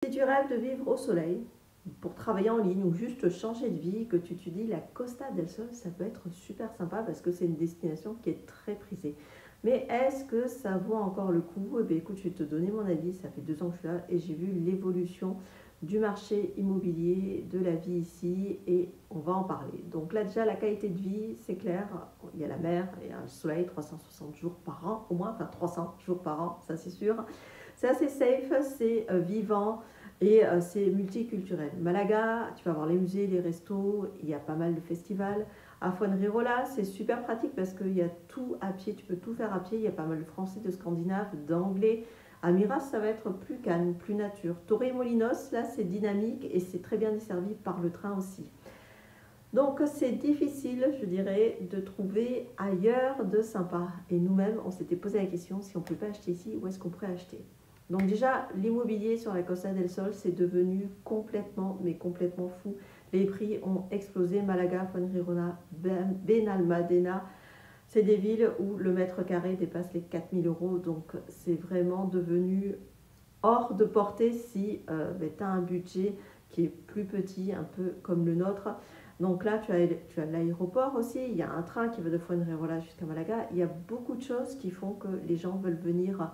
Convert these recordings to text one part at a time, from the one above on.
Si tu rêves de vivre au soleil, pour travailler en ligne ou juste changer de vie, que tu te dis la Costa del Sol, ça peut être super sympa parce que c'est une destination qui est très prisée. Mais est-ce que ça vaut encore le coup? Eh bien, écoute, je vais te donner mon avis. Ça fait 2 ans que je suis là et j'ai vu l'évolution du marché immobilier, de la vie ici et on va en parler. Donc là déjà, la qualité de vie, c'est clair. Il y a la mer, il y a le soleil, 360 jours par an au moins, enfin 300 jours par an, ça c'est sûr. C'est assez safe, c'est vivant et c'est multiculturel. Malaga, tu vas voir les musées, les restos, il y a pas mal de festivals. À Fuengirola, c'est super pratique parce qu'il y a tout à pied, tu peux tout faire à pied. Il y a pas mal de Français, de Scandinaves, d'Anglais. À Miras, ça va être plus calme, plus nature. Torremolinos, là, c'est dynamique et c'est très bien desservi par le train aussi. Donc c'est difficile, je dirais, de trouver ailleurs de sympa. Et nous-mêmes, on s'était posé la question, si on ne peut pas acheter ici, où est-ce qu'on pourrait acheter? Donc déjà, l'immobilier sur la Costa del Sol, c'est devenu complètement, mais complètement fou. Les prix ont explosé. Malaga, Fuengirola, Benalmádena, c'est des villes où le mètre carré dépasse les 4 000 euros. Donc c'est vraiment devenu hors de portée si tu as un budget qui est plus petit, un peu comme le nôtre. Donc là, tu as l'aéroport aussi, il y a un train qui va de Fuengirola jusqu'à Malaga. Il y a beaucoup de choses qui font que les gens veulent venir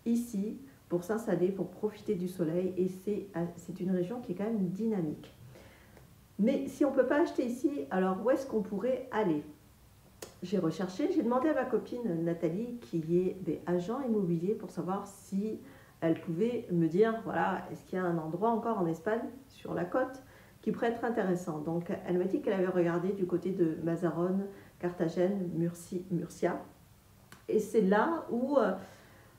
ici pour s'installer, pour profiter du soleil. Et c'est une région qui est quand même dynamique. Mais si on ne peut pas acheter ici, alors où est-ce qu'on pourrait aller? J'ai recherché, j'ai demandé à ma copine Nathalie, qui est des agents immobiliers, pour savoir si elle pouvait me dire, voilà, est-ce qu'il y a un endroit encore en Espagne, sur la côte, qui pourrait être intéressant. Donc elle m'a dit qu'elle avait regardé du côté de Mazarone, Carthagène, Murcia. Et c'est là où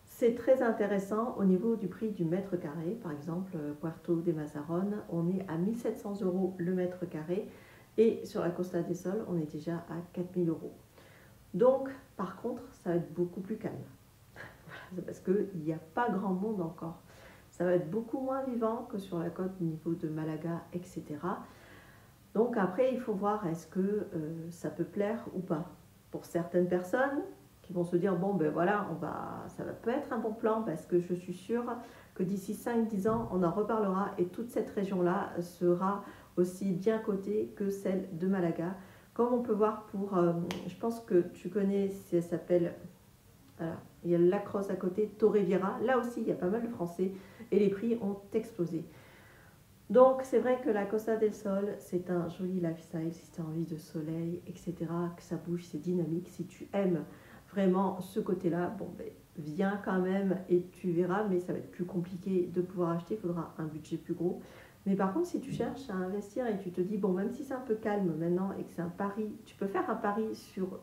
c'est très intéressant au niveau du prix du mètre carré. Par exemple, Puerto de Mazarone, on est à 1 700 euros le mètre carré. Et sur la Costa del Sol, on est déjà à 4 000 euros. Donc, par contre, ça va être beaucoup plus calme. Voilà, parce qu'il n'y a pas grand monde encore. Ça va être beaucoup moins vivant que sur la côte au niveau de Malaga, etc. Donc après, il faut voir est-ce que ça peut plaire ou pas. Pour certaines personnes qui vont se dire, bon ben voilà, ça peut être un bon plan parce que je suis sûre que d'ici 5-10 ans, on en reparlera et toute cette région-là sera aussi bien cotée que celle de Malaga. Comme on peut voir je pense que tu connais, ça s'appelle, voilà, il y a le lac Rose à côté, Torrevieja. Là aussi, il y a pas mal de Français et les prix ont explosé. Donc c'est vrai que la Costa del Sol, c'est un joli lifestyle si tu as envie de soleil, etc., que ça bouge, c'est dynamique. Si tu aimes vraiment ce côté-là, bon ben viens quand même et tu verras, mais ça va être plus compliqué de pouvoir acheter, il faudra un budget plus gros. Mais par contre, si tu cherches à investir et tu te dis, bon, même si c'est un peu calme maintenant et que c'est un pari, tu peux faire un pari sur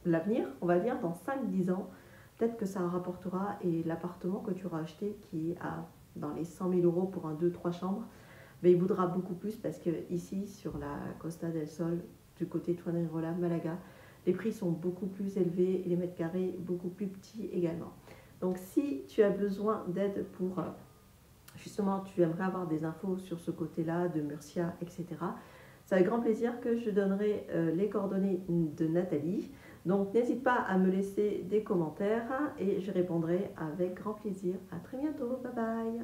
l'avenir, on va dire, dans 5-10 ans, peut-être que ça rapportera et l'appartement que tu auras acheté qui est dans les 100 000 euros pour un 2-3 chambres, mais il vaudra beaucoup plus parce que ici, sur la Costa del Sol, du côté de Fuengirola, Malaga, les prix sont beaucoup plus élevés et les mètres carrés beaucoup plus petits également. Donc si tu as besoin d'aide pour, justement, tu aimerais avoir des infos sur ce côté-là, de Murcia, etc., c'est avec grand plaisir que je donnerai les coordonnées de Nathalie. Donc n'hésite pas à me laisser des commentaires et je répondrai avec grand plaisir. À très bientôt, bye bye.